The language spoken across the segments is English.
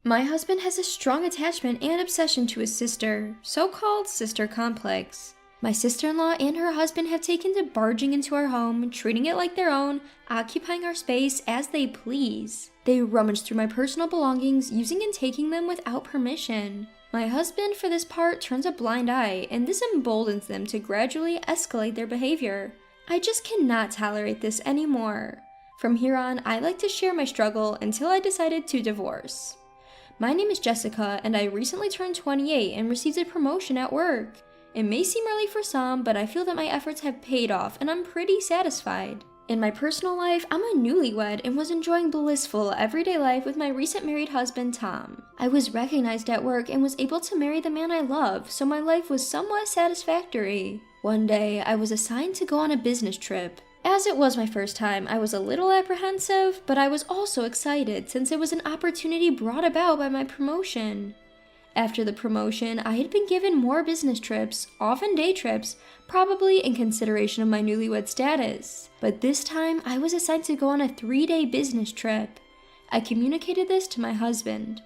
My husband has a strong attachment and obsession to his sister, so-called sister complex. My sister-in-law and her husband have taken to barging into our home, treating it like their own, occupying our space as they please. They rummage through my personal belongings, using and taking them without permission. My husband, for this part, turns a blind eye, and this emboldens them to gradually escalate their behavior. I just cannot tolerate this anymore. From here on, I like to share my struggle until I decided to divorce. My name is Jessica, and I recently turned 28 and received a promotion at work. It may seem early for some, but I feel that my efforts have paid off and I'm pretty satisfied. In my personal life, I'm a newlywed and was enjoying blissful everyday life with my recent married husband, Tom. I was recognized at work and was able to marry the man I love, so my life was somewhat satisfactory. One day, I was assigned to go on a business trip. As it was my first time, I was a little apprehensive, but I was also excited since it was an opportunity brought about by my promotion. After the promotion, I had been given more business trips, often day trips, probably in consideration of my newlywed status. But this time, I was assigned to go on a 3-day business trip. I communicated this to my husband.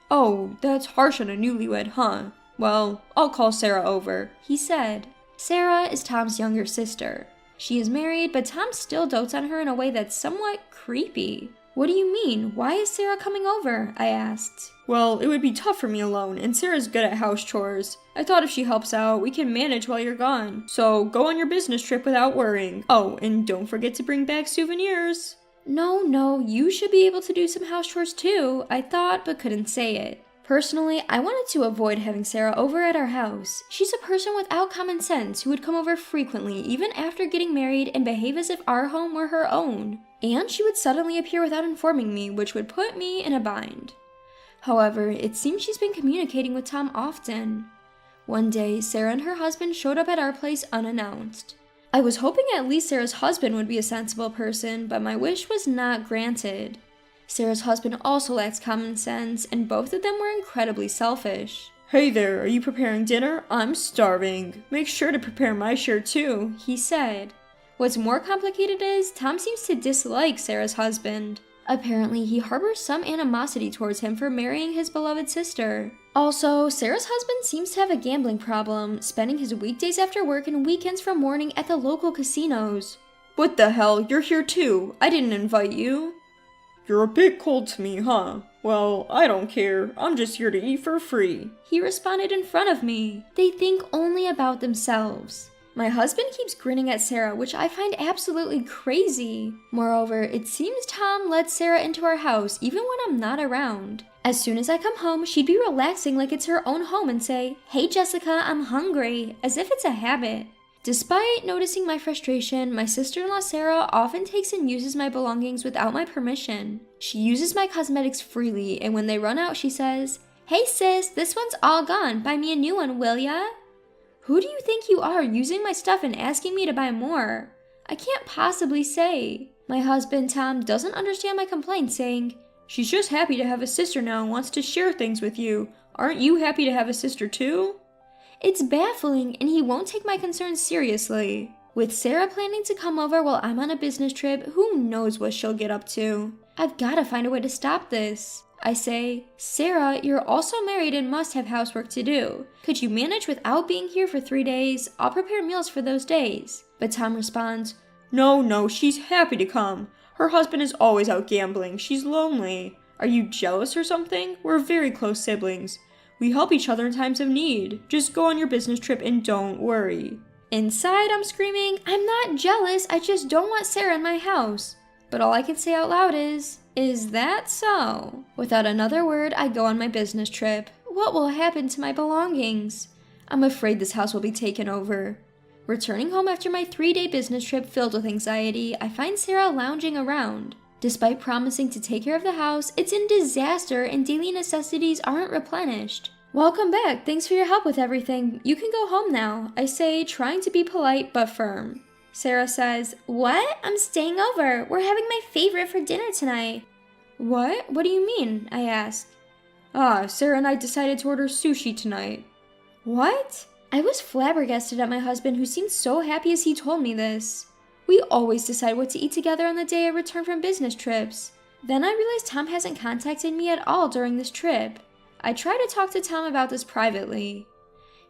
"Oh, that's harsh on a newlywed, huh? Well, I'll call Sarah over," he said. Sarah is Tom's younger sister. She is married, but Tom still dotes on her in a way that's somewhat creepy. "What do you mean? Why is Sarah coming over?" I asked. "Well, it would be tough for me alone, and Sarah's good at house chores. I thought if she helps out, we can manage while you're gone. So go on your business trip without worrying. Oh, and don't forget to bring back souvenirs." No, you should be able to do some house chores too, I thought, but couldn't say it. Personally, I wanted to avoid having Sarah over at our house. She's a person without common sense who would come over frequently even after getting married and behave as if our home were her own. And she would suddenly appear without informing me, which would put me in a bind. However, it seems she's been communicating with Tom often. One day, Sarah and her husband showed up at our place unannounced. I was hoping at least Sarah's husband would be a sensible person, but my wish was not granted. Sarah's husband also lacks common sense, and both of them were incredibly selfish. "Hey there, are you preparing dinner? I'm starving. Make sure to prepare my share too," he said. What's more complicated is, Tom seems to dislike Sarah's husband. Apparently, he harbors some animosity towards him for marrying his beloved sister. Also, Sarah's husband seems to have a gambling problem, spending his weekdays after work and weekends from morning at the local casinos. "What the hell, you're here too. I didn't invite you." "You're a bit cold to me, huh? Well, I don't care. I'm just here to eat for free," he responded in front of me. They think only about themselves. My husband keeps grinning at Sarah, which I find absolutely crazy. Moreover, it seems Tom lets Sarah into our house even when I'm not around. As soon as I come home, she'd be relaxing like it's her own home and say, "Hey Jessica, I'm hungry," as if it's a habit. Despite noticing my frustration, my sister-in-law Sarah often takes and uses my belongings without my permission. She uses my cosmetics freely, and when they run out, she says, "Hey sis, this one's all gone. Buy me a new one, will ya?" Who do you think you are, using my stuff and asking me to buy more? I can't possibly say. My husband, Tom, doesn't understand my complaint, saying, "She's just happy to have a sister now and wants to share things with you. Aren't you happy to have a sister too?" It's baffling, and he won't take my concerns seriously. With Sarah planning to come over while I'm on a business trip, who knows what she'll get up to? I've gotta find a way to stop this. I say, "Sarah, you're also married and must have housework to do. Could you manage without being here for 3 days? I'll prepare meals for those days." But Tom responds, No, she's happy to come. Her husband is always out gambling. She's lonely. Are you jealous or something? We're very close siblings. We help each other in times of need. Just go on your business trip and don't worry." Inside, I'm screaming, "I'm not jealous, I just don't want Sarah in my house." But all I can say out loud is that so? Without another word, I go on my business trip. What will happen to my belongings? I'm afraid this house will be taken over. Returning home after my 3-day business trip filled with anxiety, I find Sarah lounging around. Despite promising to take care of the house, it's in disaster and daily necessities aren't replenished. "Welcome back, thanks for your help with everything. You can go home now," I say, trying to be polite but firm. Sarah says, "What? I'm staying over. We're having my favorite for dinner tonight." "What? What do you mean?" I asked. Sarah and I decided to order sushi tonight." "What?" I was flabbergasted at my husband, who seemed so happy as he told me this. We always decide what to eat together on the day I return from business trips. Then I realized Tom hasn't contacted me at all during this trip. I tried to talk to Tom about this privately.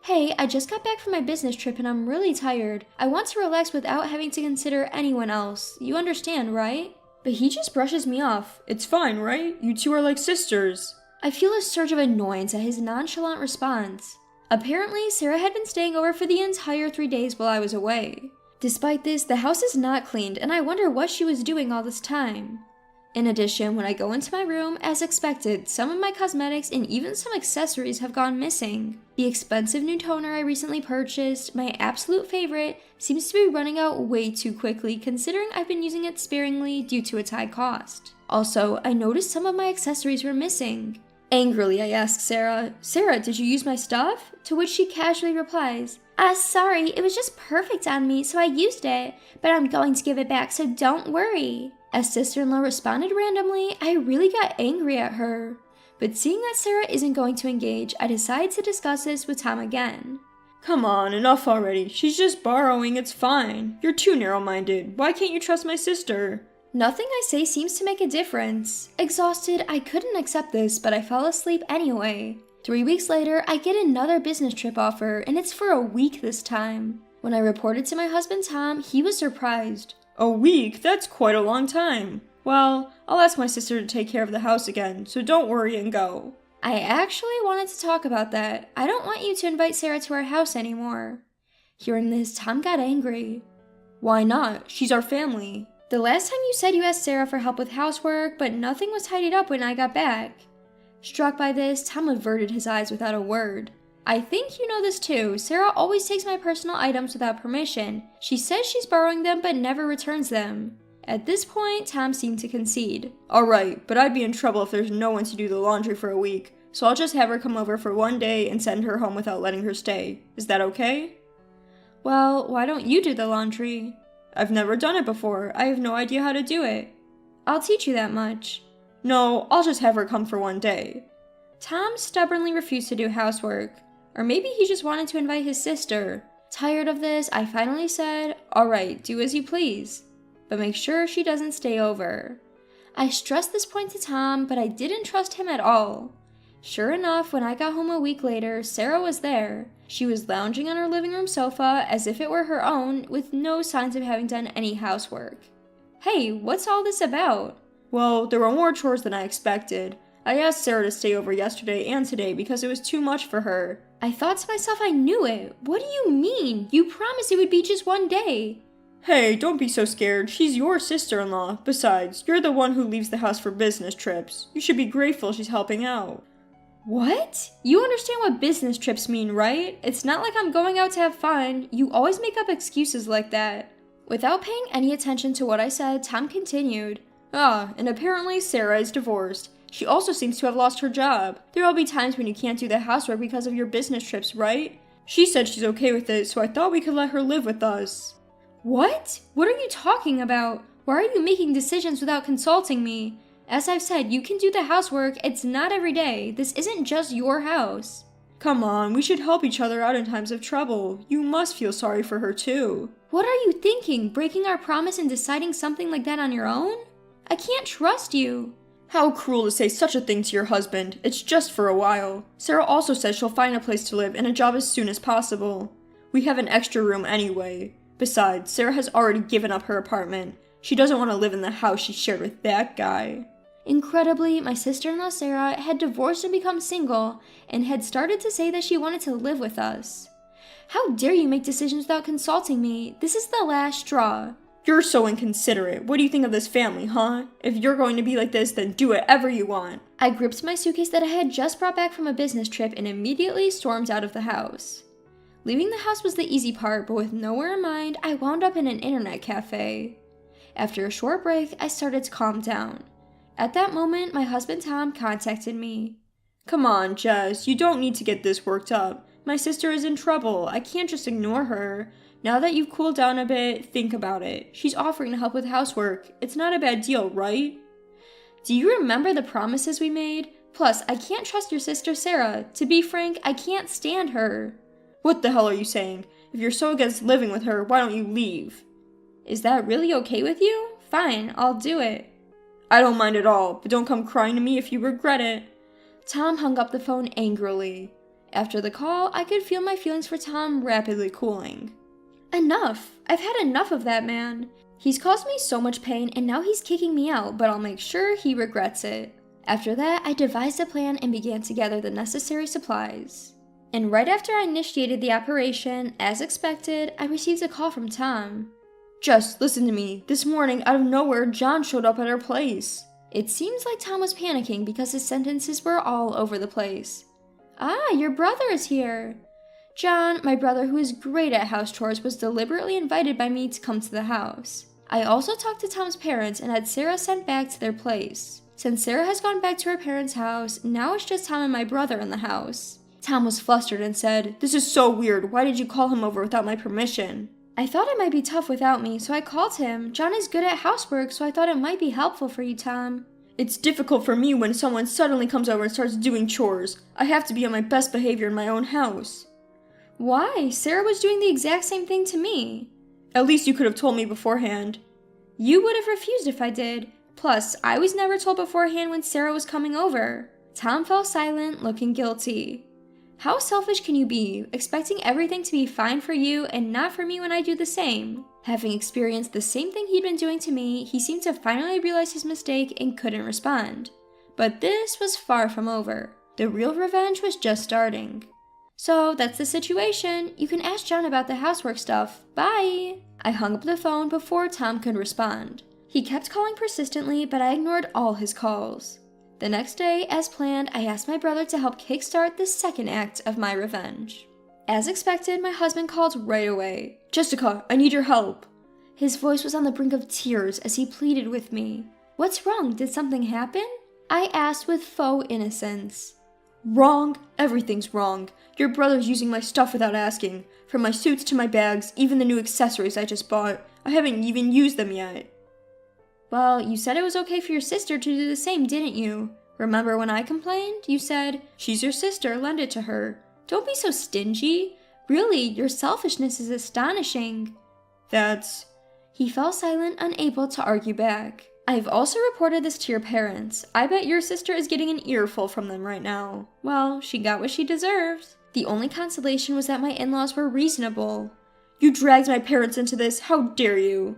Hey, I just got back from my business trip and I'm really tired. I want to relax without having to consider anyone else. You understand, right? But he just brushes me off. It's fine, right? You two are like sisters. I feel a surge of annoyance at his nonchalant response. Apparently, Sarah had been staying over for the entire 3 days while I was away. Despite this, the house is not cleaned and I wonder what she was doing all this time. In addition, when I go into my room, as expected, some of my cosmetics and even some accessories have gone missing. The expensive new toner I recently purchased, my absolute favorite, seems to be running out way too quickly considering I've been using it sparingly due to its high cost. Also, I noticed some of my accessories were missing. Angrily, I ask Sarah, "Sarah, did you use my stuff?" To which she casually replies, "Sorry, it was just perfect on me, so I used it, but I'm going to give it back, so don't worry." As sister-in-law responded randomly, I really got angry at her. But seeing that Sarah isn't going to engage, I decided to discuss this with Tom again. Come on, enough already. She's just borrowing, it's fine. You're too narrow-minded. Why can't you trust my sister? Nothing I say seems to make a difference. Exhausted, I couldn't accept this, but I fell asleep anyway. 3 weeks later, I get another business trip offer, and it's for a week this time. When I reported to my husband Tom, he was surprised. A week? That's quite a long time. Well, I'll ask my sister to take care of the house again, so don't worry and go. I actually wanted to talk about that. I don't want you to invite Sarah to our house anymore. Hearing this, Tom got angry. Why not? She's our family. The last time you said you asked Sarah for help with housework, but nothing was tidied up when I got back. Struck by this, Tom averted his eyes without a word. I think you know this too. Sarah always takes my personal items without permission. She says she's borrowing them but never returns them. At this point, Tom seemed to concede. Alright, but I'd be in trouble if there's no one to do the laundry for a week, so I'll just have her come over for 1 day and send her home without letting her stay. Is that okay? Well, why don't you do the laundry? I've never done it before. I have no idea how to do it. I'll teach you that much. No, I'll just have her come for 1 day. Tom stubbornly refused to do housework. Or maybe he just wanted to invite his sister. Tired of this, I finally said, "Alright, do as you please. But make sure she doesn't stay over." I stressed this point to Tom, but I didn't trust him at all. Sure enough, when I got home a week later, Sarah was there. She was lounging on her living room sofa as if it were her own, with no signs of having done any housework. Hey, what's all this about? Well, there were more chores than I expected. I asked Sarah to stay over yesterday and today because it was too much for her. I thought to myself I knew it. What do you mean? You promised it would be just 1 day. Hey, don't be so scared. She's your sister-in-law. Besides, you're the one who leaves the house for business trips. You should be grateful she's helping out. What? You understand what business trips mean, right? It's not like I'm going out to have fun. You always make up excuses like that. Without paying any attention to what I said, Tom continued. And apparently Sarah is divorced. She also seems to have lost her job. There'll be times when you can't do the housework because of your business trips, right? She said she's okay with it, so I thought we could let her live with us. What? What are you talking about? Why are you making decisions without consulting me? As I've said, you can do the housework. It's not every day. This isn't just your house. Come on, we should help each other out in times of trouble. You must feel sorry for her too. What are you thinking? Breaking our promise and deciding something like that on your own? I can't trust you. How cruel to say such a thing to your husband. It's just for a while. Sarah also says she'll find a place to live and a job as soon as possible. We have an extra room anyway. Besides, Sarah has already given up her apartment. She doesn't want to live in the house she shared with that guy. Incredibly, my sister-in-law Sarah had divorced and become single and had started to say that she wanted to live with us. How dare you make decisions without consulting me? This is the last straw. You're so inconsiderate. What do you think of this family, huh? If you're going to be like this, then do whatever you want. I gripped my suitcase that I had just brought back from a business trip and immediately stormed out of the house. Leaving the house was the easy part, but with nowhere in mind, I wound up in an internet cafe. After a short break, I started to calm down. At that moment, my husband Tom contacted me. Come on, Jess, you don't need to get this worked up. My sister is in trouble. I can't just ignore her. Now that you've cooled down a bit, think about it. She's offering to help with housework. It's not a bad deal, right? Do you remember the promises we made? Plus, I can't trust your sister Sarah. To be frank, I can't stand her. What the hell are you saying? If you're so against living with her, why don't you leave? Is that really okay with you? Fine, I'll do it. I don't mind at all, but don't come crying to me if you regret it. Tom hung up the phone angrily. After the call, I could feel my feelings for Tom rapidly cooling. Enough! I've had enough of that man. He's caused me so much pain and now he's kicking me out, but I'll make sure he regrets it. After that, I devised a plan and began to gather the necessary supplies. And right after I initiated the operation, as expected, I received a call from Tom. Jess, listen to me. This morning, out of nowhere, John showed up at our place. It seems like Tom was panicking because his sentences were all over the place. Ah, your brother is here. John, my brother who is great at house chores, was deliberately invited by me to come to the house. I also talked to Tom's parents and had Sarah sent back to their place. Since Sarah has gone back to her parents' house, now it's just Tom and my brother in the house. Tom was flustered and said, "This is so weird. Why did you call him over without my permission?" I thought it might be tough without me, so I called him. John is good at housework, so I thought it might be helpful for you, Tom. It's difficult for me when someone suddenly comes over and starts doing chores. I have to be on my best behavior in my own house. Why? Sarah was doing the exact same thing to me. At least you could have told me beforehand. You would have refused if I did. Plus, I was never told beforehand when Sarah was coming over. Tom fell silent, looking guilty. How selfish can you be, expecting everything to be fine for you and not for me when I do the same? Having experienced the same thing he'd been doing to me, he seemed to finally realize his mistake and couldn't respond. But this was far from over. The real revenge was just starting. So that's the situation. You can ask John about the housework stuff. Bye! I hung up the phone before Tom could respond. He kept calling persistently, but I ignored all his calls. The next day, as planned, I asked my brother to help kickstart the second act of my revenge. As expected, my husband called right away. Jessica, I need your help. His voice was on the brink of tears as he pleaded with me. What's wrong? Did something happen? I asked with faux innocence. Wrong? Everything's wrong. Your brother's using my stuff without asking. From my suits to my bags, even the new accessories I just bought. I haven't even used them yet. Well, you said it was okay for your sister to do the same, didn't you? Remember when I complained? You said, she's your sister, lend it to her. Don't be so stingy. Really, your selfishness is astonishing. He fell silent, unable to argue back. I've also reported this to your parents. I bet your sister is getting an earful from them right now. Well, she got what she deserved. The only consolation was that my in-laws were reasonable. You dragged my parents into this, how dare you?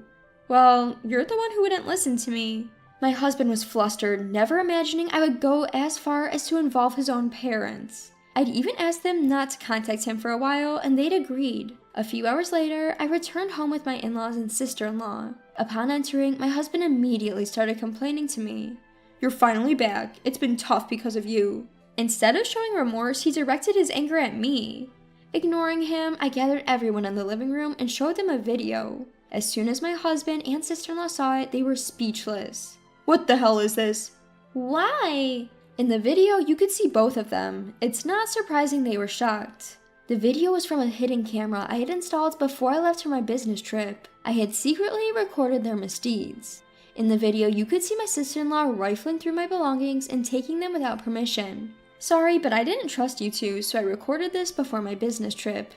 Well, you're the one who wouldn't listen to me. My husband was flustered, never imagining I would go as far as to involve his own parents. I'd even asked them not to contact him for a while, and they'd agreed. A few hours later, I returned home with my in-laws and sister-in-law. Upon entering, my husband immediately started complaining to me. You're finally back. It's been tough because of you. Instead of showing remorse, he directed his anger at me. Ignoring him, I gathered everyone in the living room and showed them a video. As soon as my husband and sister-in-law saw it, they were speechless. What the hell is this? Why? In the video, you could see both of them. It's not surprising they were shocked. The video was from a hidden camera I had installed before I left for my business trip. I had secretly recorded their misdeeds. In the video, you could see my sister-in-law rifling through my belongings and taking them without permission. Sorry, but I didn't trust you two, so I recorded this before my business trip.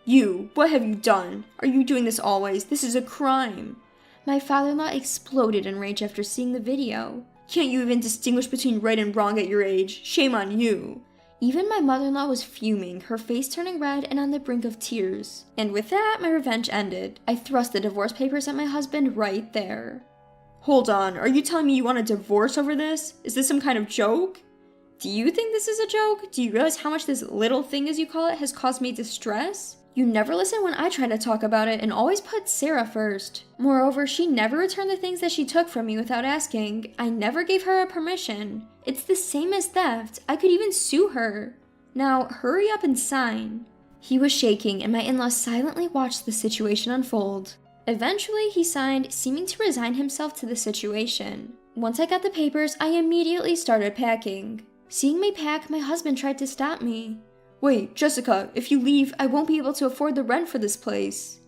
You, what have you done? Are you doing this always? This is a crime. My father-in-law exploded in rage after seeing the video. Can't you even distinguish between right and wrong at your age? Shame on you. Even my mother-in-law was fuming, her face turning red and on the brink of tears. And with that, my revenge ended. I thrust the divorce papers at my husband right there. Hold on, are you telling me you want a divorce over this? Is this some kind of joke? Do you think this is a joke? Do you realize how much this little thing, as you call it, has caused me distress? You never listen when I try to talk about it and always put Sarah first. Moreover, she never returned the things that she took from me without asking. I never gave her a permission. It's the same as theft. I could even sue her. Now, hurry up and sign. He was shaking, and my in-laws silently watched the situation unfold. Eventually, he signed, seeming to resign himself to the situation. Once I got the papers, I immediately started packing. Seeing me pack, my husband tried to stop me. Wait, Jessica, if you leave, I won't be able to afford the rent for this place.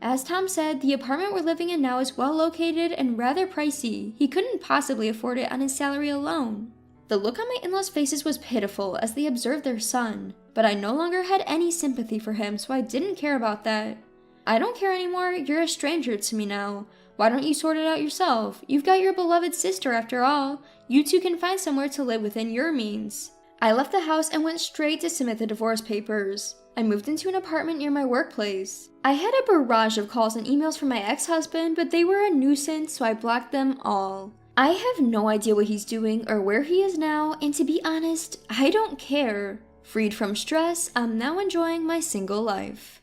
As Tom said, the apartment we're living in now is well located and rather pricey. He couldn't possibly afford it on his salary alone. The look on my in-laws' faces was pitiful as they observed their son, but I no longer had any sympathy for him, so I didn't care about that. I don't care anymore, you're a stranger to me now. Why don't you sort it out yourself? You've got your beloved sister after all. You two can find somewhere to live within your means. I left the house and went straight to submit the divorce papers. I moved into an apartment near my workplace. I had a barrage of calls and emails from my ex-husband, but they were a nuisance, so I blocked them all. I have no idea what he's doing or where he is now, and to be honest, I don't care. Freed from stress, I'm now enjoying my single life.